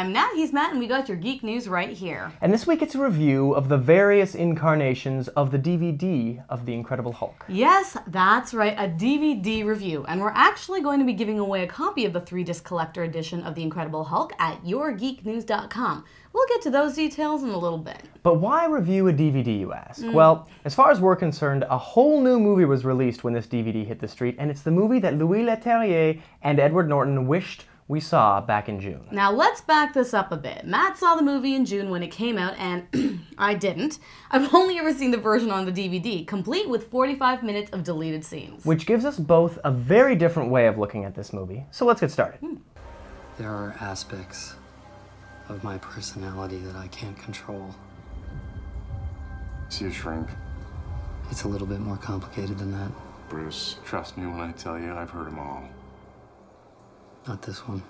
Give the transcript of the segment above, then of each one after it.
I'm Nat, he's Matt, and we got your geek news right here. And this week it's a review of the various incarnations of the DVD of The Incredible Hulk. Yes, that's right, a DVD review. And we're actually going to be giving away a copy of the 3-disc collector edition of The Incredible Hulk at yourgeeknews.com. We'll get to those details in a little bit. But why review a DVD, you ask? Well, as far as we're concerned, a whole new movie was released when this DVD hit the street, and it's the movie that Louis Leterrier and Edward Norton wished we saw back in June. Now let's back this up a bit. Matt saw the movie in June when it came out, and I didn't. I've only ever seen the version on the DVD, complete with 45 minutes of deleted scenes. Which gives us both a very different way of looking at this movie. So let's get started. There are aspects of my personality that I can't control. See a shrink? It's a little bit more complicated than that. Bruce, trust me when I tell you, I've heard them all. Not this one.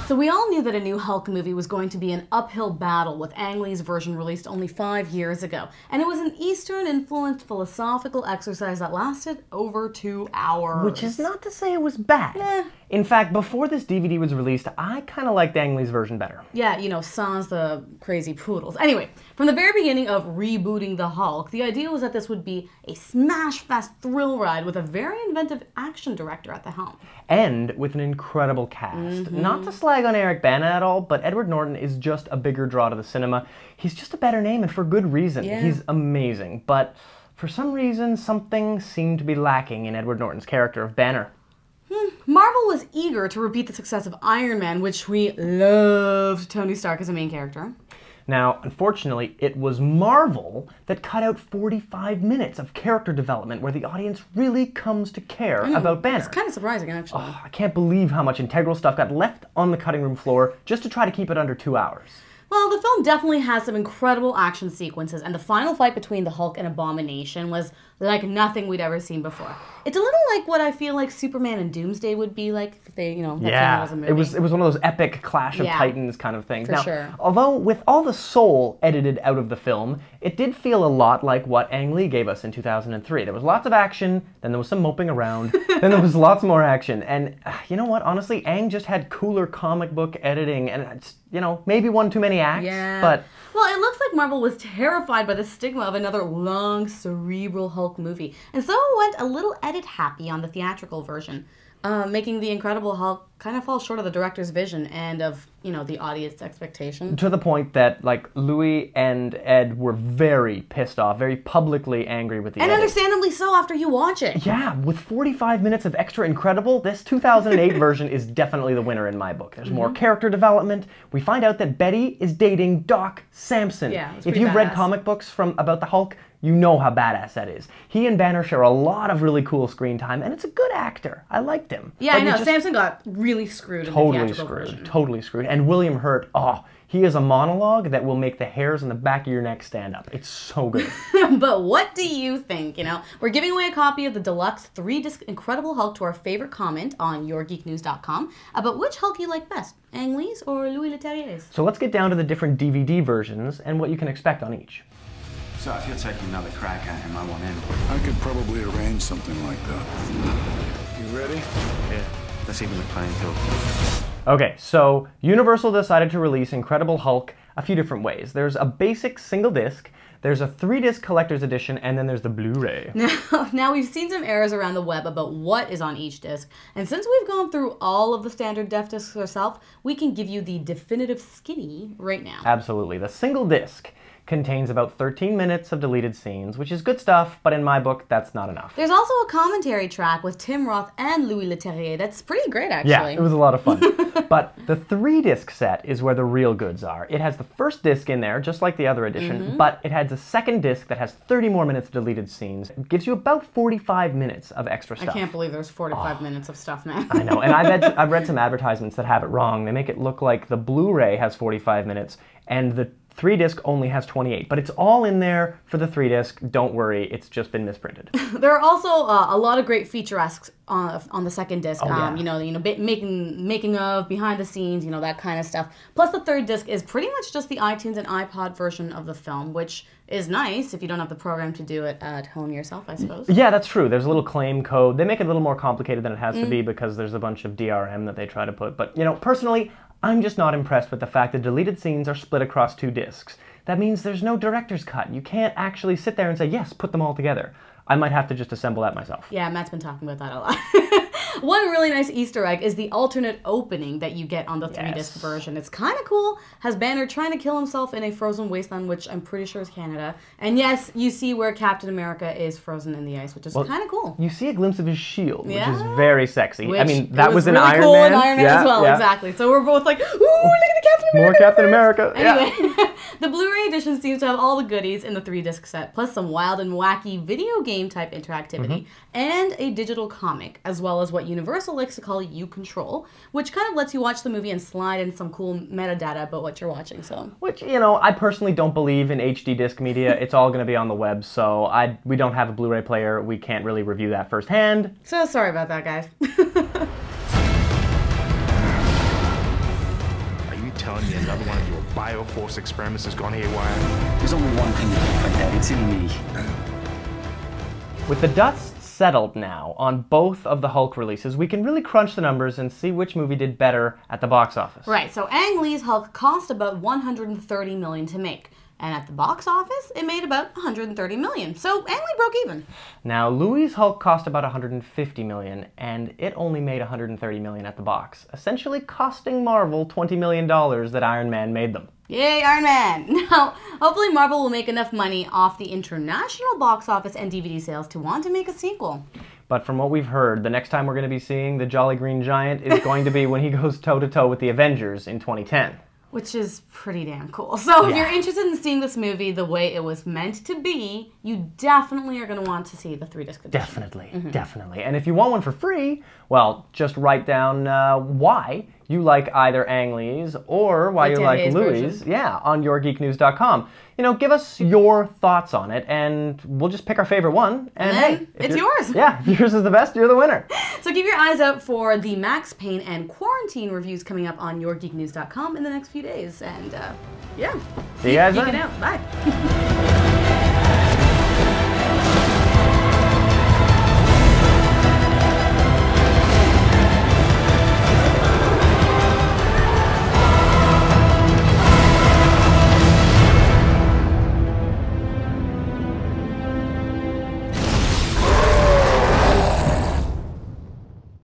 So we all knew that a new Hulk movie was going to be an uphill battle with Ang Lee's version released only 5 years ago. And it was an Eastern-influenced philosophical exercise that lasted over 2 hours. Which is not to say it was bad. In fact, before this DVD was released, I kind of liked Ang Lee's version better. Yeah, you know, sans the crazy poodles. Anyway, from the very beginning of rebooting the Hulk, the idea was that this would be a smash-fest thrill ride with a very inventive action director at the helm. And with an incredible cast. Not to slag on Eric Bana at all, but Edward Norton is just a bigger draw to the cinema. He's just a better name, and for good reason. Yeah. He's amazing. But for some reason, something seemed to be lacking in Edward Norton's character of Banner. Marvel was eager to repeat the success of Iron Man, which we loved Tony Stark as a main character. Now, unfortunately, it was Marvel that cut out 45 minutes of character development where the audience really comes to care about Banner. It's kind of surprising, actually. Oh, I can't believe how much integral stuff got left on the cutting room floor just to try to keep it under 2 hours. Well, the film definitely has some incredible action sequences, and the final fight between the Hulk and Abomination was like nothing we'd ever seen before. It's a little like what I feel like Superman and Doomsday would be like if they, you know, that came out as a movie. It was one of those epic Clash of Titans kind of things. For sure. Although with all the soul edited out of the film, it did feel a lot like what Ang Lee gave us in 2003. There was lots of action, then there was some moping around, then there was lots more action. And you know what? Honestly, Ang just had cooler comic book editing, and it's, you know, maybe one too many acts, but... Well, it looks like Marvel was terrified by the stigma of another long, cerebral Hulk movie, and so it went a little edit happy on the theatrical version, making The Incredible Hulk kind of fall short of the director's vision and of, you know, the audience expectation. To the point that, like, Louis and Ed were very pissed off, very publicly angry with the edit. And understandably so after you watch it. Yeah, with 45 minutes of extra incredible, this 2008 version is definitely the winner in my book. There's more character development. We find out that Betty is dating Doc Samson. Yeah, if you've read comic books about the Hulk, you know how badass that is. He and Banner share a lot of really cool screen time, and it's a good actor. I liked him. Yeah, I know. Samson got really screwed in the theatrical version. Totally screwed. And William Hurt, he is a monologue that will make the hairs on the back of your neck stand up. It's so good. But what do you think? You know, we're giving away a copy of the deluxe 3-disc Incredible Hulk to our favorite comment on yourgeeknews.com about which Hulk you like best, Ang Lee's or Louis Leterrier's. So let's get down to the different DVD versions and what you can expect on each. So if you're taking another crack at him, I want in. I could probably arrange something like that. You ready? Yeah, let's even the playing field. Okay, so Universal decided to release Incredible Hulk a few different ways. There's a basic single disc, there's a 3-disc collector's edition, and then there's the Blu-ray. Now we've seen some errors around the web about what is on each disc, and since we've gone through all of the standard def discs ourselves, we can give you the definitive skinny right now. Absolutely. The single disc contains about 13 minutes of deleted scenes, which is good stuff, but in my book, that's not enough. There's also a commentary track with Tim Roth and Louis Leterrier that's pretty great, actually. Yeah, it was a lot of fun. But the 3-disc set is where the real goods are. It has the first disc in there, just like the other edition, but it has a second disc that has 30 more minutes of deleted scenes. It gives you about 45 minutes of extra stuff. I can't believe there's 45 minutes of stuff now. I know, and I've read some advertisements that have it wrong. They make it look like the Blu-ray has 45 minutes, and the 3-disc only has 28, but it's all in there for the 3-disc. Don't worry, it's just been misprinted. There are also a lot of great featuresques on the second disc. Yeah. You know, making of, behind the scenes, you know, that kind of stuff. Plus, the third disc is pretty much just the iTunes and iPod version of the film, which is nice if you don't have the program to do it at home yourself, I suppose. Yeah, that's true. There's a little claim code. They make it a little more complicated than it has to be because there's a bunch of DRM that they try to put. But, you know, personally, I'm just not impressed with the fact that deleted scenes are split across 2 discs. That means there's no director's cut. You can't actually sit there and say, yes, put them all together. I might have to just assemble that myself. Yeah, Matt's been talking about that a lot. One really nice Easter egg is the alternate opening that you get on the 3-disc version. It's kind of cool. Has Banner trying to kill himself in a frozen wasteland, which I'm pretty sure is Canada. And yes, you see where Captain America is frozen in the ice, which is kind of cool. You see a glimpse of his shield, which is very sexy. Which I mean, that was in really Iron cool Man. in Iron Man as well, exactly. So we're both like, ooh, look at the Captain America. More Captain America. Anyway, the Blu-ray edition seems to have all the goodies in the 3-disc set, plus some wild and wacky video game type interactivity, and a digital comic, as well as what Universal likes to call U Control, which kind of lets you watch the movie and slide in some cool metadata about what you're watching. So, which, you know, I personally don't believe in HD disc media. It's all going to be on the web, so we don't have a Blu-ray player. We can't really review that firsthand. So sorry about that, guys. Are you telling me another one of your Bioforce experiments has gone haywire? There's only one thing that can fight that. It's in me. With the dust settled now on both of the Hulk releases, we can really crunch the numbers and see which movie did better at the box office. Right, so Ang Lee's Hulk cost about $130 million to make. And at the box office, it made about $130 million. So Ang Lee broke even. Now, Louis' Hulk cost about $150 million, and it only made $130 million at the box, essentially costing Marvel $20 million that Iron Man made them. Yay, Iron Man! Now, hopefully Marvel will make enough money off the international box office and DVD sales to want to make a sequel. But from what we've heard, the next time we're going to be seeing the Jolly Green Giant is going to be when he goes toe-to-toe with the Avengers in 2010. Which is pretty damn cool. So if you're interested in seeing this movie the way it was meant to be, you definitely are going to want to see the 3-disc edition. Definitely, definitely. And if you want one for free, well, just write down why you like either Ang Lee's or why you like Louis', on yourgeeknews.com. You know, give us your thoughts on it, and we'll just pick our favorite one. And hey, it's yours. Yeah, if yours is the best, you're the winner. So keep your eyes out for the Max Payne and Quarantine reviews coming up on yourgeeknews.com in the next few days. And yeah, see you guys then. Geeking out. Bye.